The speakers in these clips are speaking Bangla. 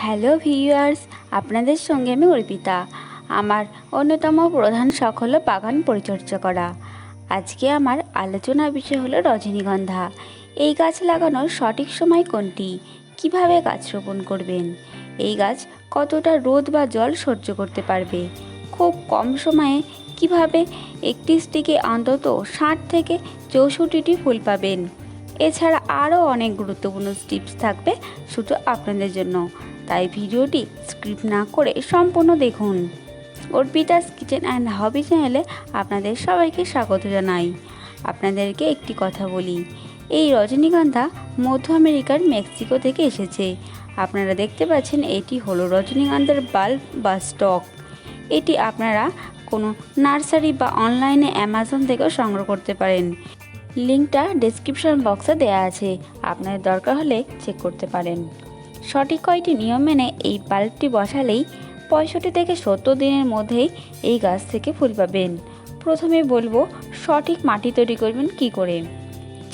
হ্যালো ভিউয়ার্স, আপনাদের সঙ্গে আমি অর্পিতা। আমার অন্যতম প্রধান শখ হলো বাগান পরিচর্যা করা। আজকে আমার আলোচনার বিষয় হলো রজনীগন্ধা। এই গাছ লাগানোর সঠিক সময় কোনটি, কিভাবে গাছ রোপণ করবেন, এই গাছ কতটা রোদ বা জল সহ্য করতে পারবে, খুব কম সময়ে কিভাবে একটি স্টিকে অন্তত 60 থেকে 64টি ফুল পাবেন। এছাড়া আরও অনেক গুরুত্বপূর্ণ টিপস থাকবে শুধু আপনাদের জন্য, তাই ভিডিওটি স্কিপ না করে সম্পূর্ণ দেখুন। অর্পিতাস কিচেন অ্যান্ড হবি চ্যানেলে আপনাদের সবাইকে স্বাগত জানাই। আপনাদেরকে একটি কথা বলি, এই রজনীগন্ধা মধ্য আমেরিকার মেক্সিকো থেকে এসেছে। আপনারা দেখতে পাচ্ছেন এটি হলো রজনীগন্ধার বাল্ব বা স্টক। এটি আপনারা কোনো নার্সারি বা অনলাইনে অ্যামাজন থেকেও সংগ্রহ করতে পারেন। লিঙ্কটা ডেসক্রিপশন বক্সে দেওয়া আছে, আপনার দরকার হলে চেক করতে পারেন। সঠিক কয়েকটি নিয়ম মেনে এই বাল্বটি বসালেই 65 থেকে 70 দিনের মধ্যেই এই গাছ থেকে ফুল পাবেন। প্রথমে বলবো সঠিক মাটি তৈরি করবেন কি করে।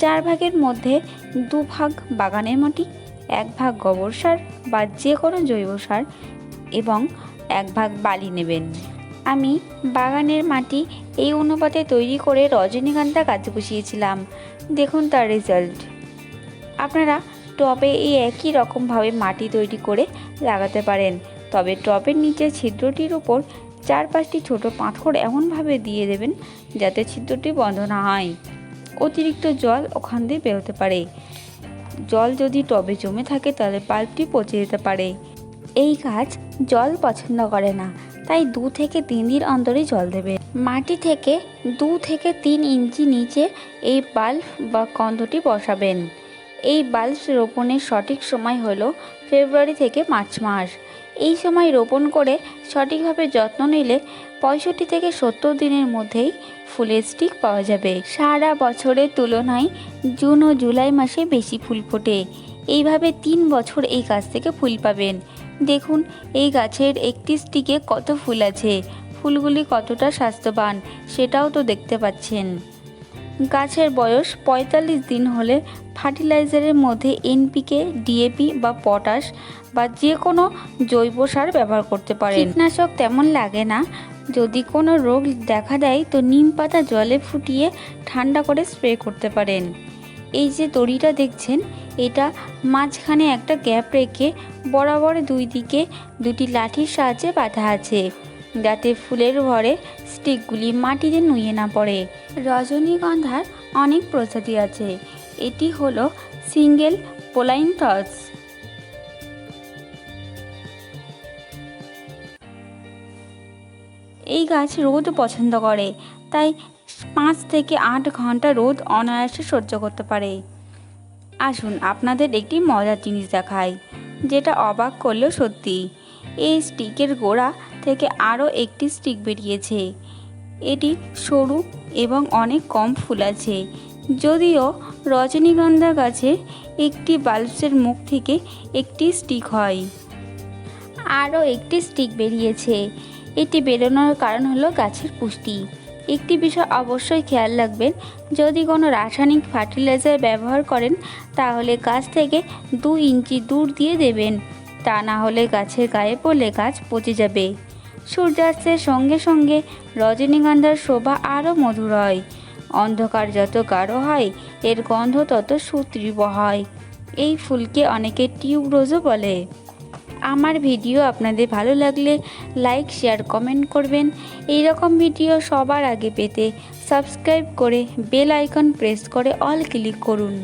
4 ভাগের মধ্যে 2 ভাগ বাগানের মাটি, 1 ভাগ গোবর সার বা যে কোনো জৈব সার এবং 1 ভাগ বালি নেবেন। আমি বাগানের মাটি এই অনুপাতে তৈরি করে রজনীগন্ধা গাছ বসিয়েছিলাম, দেখুন তার রেজাল্ট। আপনারা টবে এই একই রকমভাবে মাটি তৈরি করে লাগাতে পারেন, তবে টবের নিচে ছিদ্রটির উপর 4-5টি ছোটো পাথর এমনভাবে দিয়ে দেবেন যাতে ছিদ্রটি বন্ধ না হয়। অতিরিক্ত জল ওখান দিয়ে বেরোতে পারে। জল যদি টবে জমে থাকে তাহলে বাল্বটি পচে যেতে পারে। এই গাছ জল পছন্দ করে না, তাই 2 থেকে 3 দিন অন্তরই জল দেবে। মাটি থেকে 2 থেকে 3 ইঞ্চি নিচে এই বাল্ব বা কন্দটি বসাবেন। এই বাল্ব রোপণের সঠিক সময় হলো ফেব্রুয়ারি থেকে মার্চ মাস। এই সময় রোপণ করে সঠিকভাবে যত্ন নিলে 65 থেকে 70 দিনের মধ্যেই ফুলের স্টিক পাওয়া যাবে। সারা বছরের তুলনায় জুন ও জুলাই মাসে বেশি ফুল ফোটে। এইভাবে 3 বছর এই গাছ থেকে ফুল পাবেন। দেখুন এই গাছের একটি স্টিকে কত ফুল আছে, ফুলগুলি কতটা স্বাস্থ্যবান সেটাও তো দেখতে পাচ্ছেন। গাছের বয়স 45 দিন হলে ফার্টিলাইজারের মধ্যে এনপিকে, ডিএপি বা পটাশ বা যে কোনো জৈব সার ব্যবহার করতে পারেন। কীটনাশক তেমন লাগে না। যদি কোনো রোগ দেখা দেয় তো নিম পাতা জলে ফুটিয়ে ঠান্ডা করে স্প্রে করতে পারেন। এই যে দড়িটা দেখছেন, এটা মাঝখানে একটা গ্যাপ রেখে বরাবর 2 দিকে 2টি লাঠির সাহায্যে বাঁধা আছে, যাতে ফুলের ভরে স্টিকগুলি মাটিতে নুয়ে না পড়ে। রজনীগন্ধার অনেক প্রজাতি আছে। এটি হলো সিঙ্গেল পোলাইনথস। এই গাছ রোদ পছন্দ করে, তাই 5 থেকে 8 ঘন্টা রোদ অনায়াসে সহ্য করতে পারে। আসুন আপনাদের একটি মজার জিনিস দেখাই, যেটা অবাক করলেও সত্যি। এই স্টিকের গোড়া থেকে আরও একটি স্টিক বেরিয়েছে। এটি সরু এবং অনেক কম ফুল আছে। যদিও রজনীগন্ধা গাছে একটি বাল্বের মুখ থেকে একটি স্টিক হয়, আরও একটি স্টিক বেরিয়েছে। এটি বেরোনোর কারণ হলো গাছের পুষ্টি। একটি বিষয় অবশ্যই খেয়াল রাখবেন, যদি কোনো রাসায়নিক ফার্টিলাইজার ব্যবহার করেন তাহলে গাছ থেকে 2 ইঞ্চি দূর দিয়ে দেবেন, তা না হলে গাছের গায়ে পড়লে গাছ পচে যাবে। সূর্যাস্তের সঙ্গে সঙ্গে রজনীগন্ধার শোভা আরও মধুর হয়। অন্ধকার যত গাঢ় হয় এর গন্ধ তত সুতীব্র হয়। এই ফুলকে অনেকে টিউবরোজও বলে। আমার ভিডিও আপনাদের ভালো লাগলে লাইক, শেয়ার, কমেন্ট করবেন। এই রকম ভিডিও সবার আগে পেতে সাবস্ক্রাইব করে বেল আইকন প্রেস করে অল ক্লিক করুন।